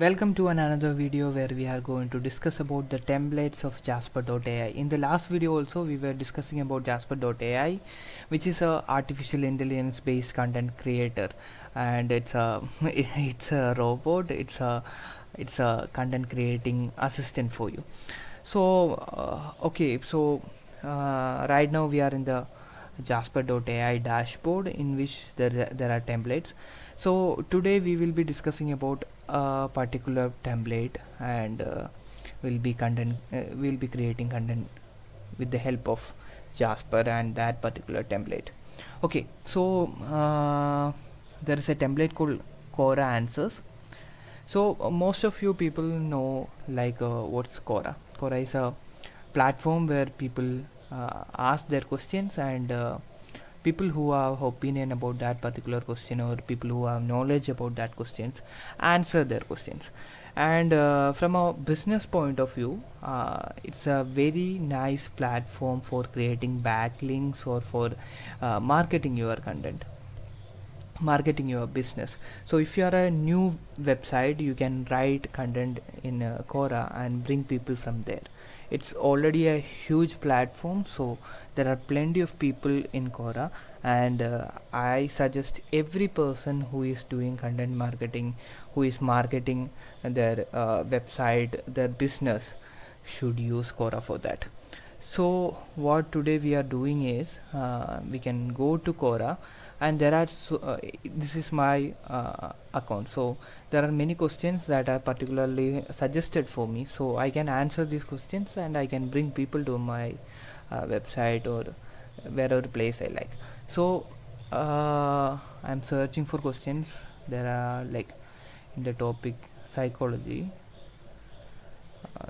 Welcome to another video where we are going to discuss about the templates of Jasper.ai. In the last video also we were discussing about Jasper.ai, which is a artificial intelligence based content creator, and it's a it's a robot. It's a content creating assistant for you. Right now we are in the Jasper.ai dashboard in which there are templates. So today we will be discussing about a particular template, and we'll be creating content with the help of Jasper and that particular template. Okay, so there is a template called Quora Answers. So most of you people know what's Quora. Quora is a platform where people ask their questions, and people who have opinion about that particular question, or people who have knowledge about that questions, answer their questions. And from a business point of view, it's a very nice platform for creating backlinks or for marketing your content, marketing your business. So if you are a new website, you can write content in Quora and bring people from there. It's already a huge platform, so there are plenty of people in Quora, and I suggest every person who is doing content marketing, who is marketing their website, their business, should use Quora for that. So what today we are doing is, we can go to Quora, and this is my account. So there are many questions that are particularly suggested for me, so I can answer these questions and I can bring people to my website or wherever place I like. So I'm searching for questions. There are, like, in the topic psychology,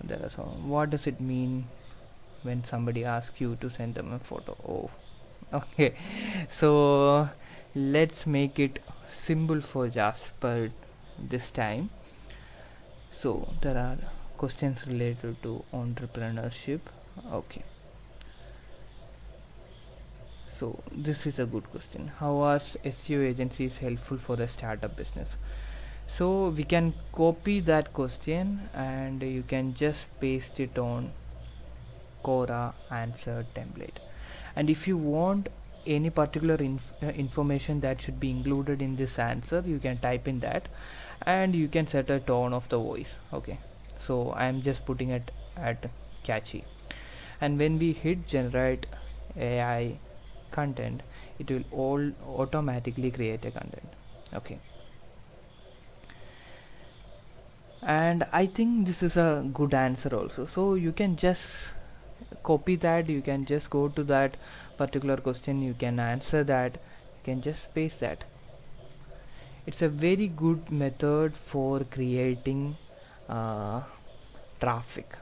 there are some. What does it mean when somebody asks you to send them a photo? Oh, okay. So let's make it simple for Jasper this time. So there are questions related to entrepreneurship. Okay, so this is a good question. How are SEO agencies helpful for a startup business? So we can copy that question and you can just paste it on Quora answer template. And if you want any particular information that should be included in this answer, you can type in that, and you can set a tone of the voice. Okay, so I am just putting it at catchy, and when we hit generate AI content, it will all automatically create a content. Okay, and I think this is a good answer also. So you can just copy that, you can just go to that particular question, you can answer that, you can just paste that. It's a very good method for creating uh, traffic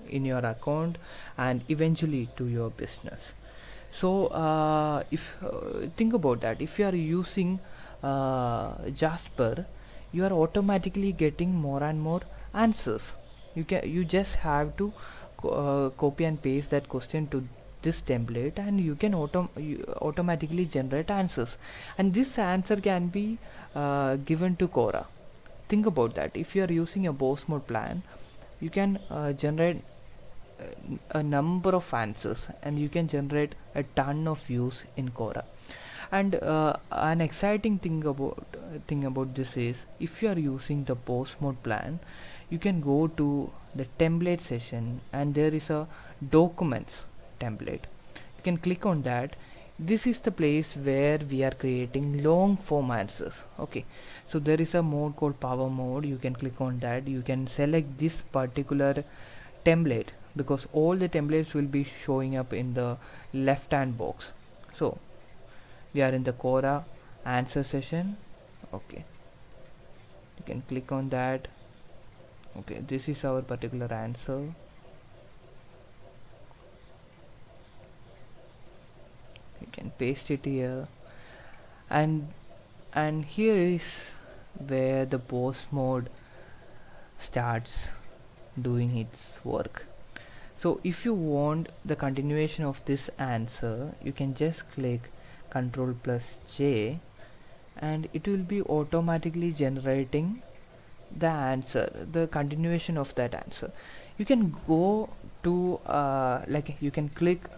in your account and eventually to your business. So if think about that, if you are using Jasper, you are automatically getting more and more answers. You just have to copy and paste that question to this template, and you can automatically generate answers, and this answer can be given to Quora. Think about that. If you are using a boss mode plan, you can generate a number of answers, and you can generate a ton of views in Quora. And an exciting thing about this is, if you are using the post mode plan, you can go to the template session, and there is a documents template. You can click on that. This is the place where we are creating long form answers. Okay, so there is a mode called power mode. You can click on that, you can select this particular template, because all the templates will be showing up in the left hand box. So we are in the Quora answer session. Okay, you can click on that. Okay, this is our particular answer. You can paste it here, and here is where the boss mode starts doing its work. So if you want the continuation of this answer, you can just click Ctrl plus J, and it will be automatically generating the answer, the continuation of that answer, you can go to like you can click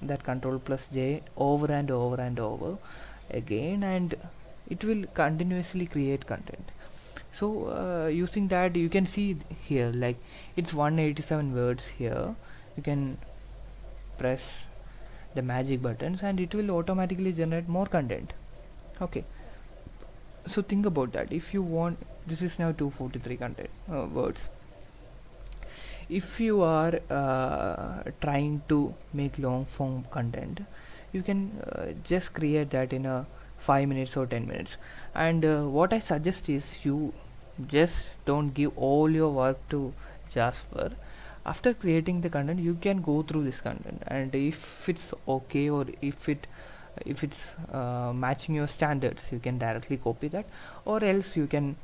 that control plus J over and over and over again, and it will continuously create content. So using that, you can see here like it's 187 words here. You can press the magic buttons and it will automatically generate more content. Okay, so think about that. If you want, this is now 243 content words. If you are trying to make long form content, you can just create that in a 5 minutes or 10 minutes. And what I suggest is you just don't give all your work to Jasper. After creating the content, you can go through this content, and if it's okay, or if it's matching your standards, you can directly copy that, or else you can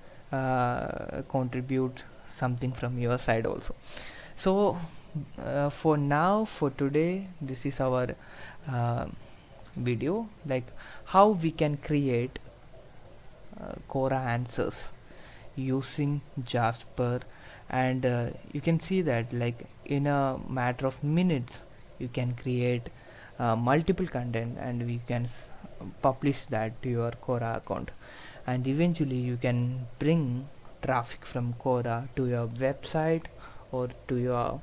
contribute something from your side also. So for now, for today, this is our uh, video, like how we can create Quora answers using Jasper. And you can see that like in a matter of minutes you can create multiple content, and we can publish that to your Quora account, and eventually you can bring traffic from Quora to your website or to your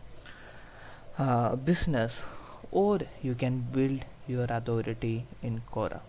business, or you can build your authority in Quora.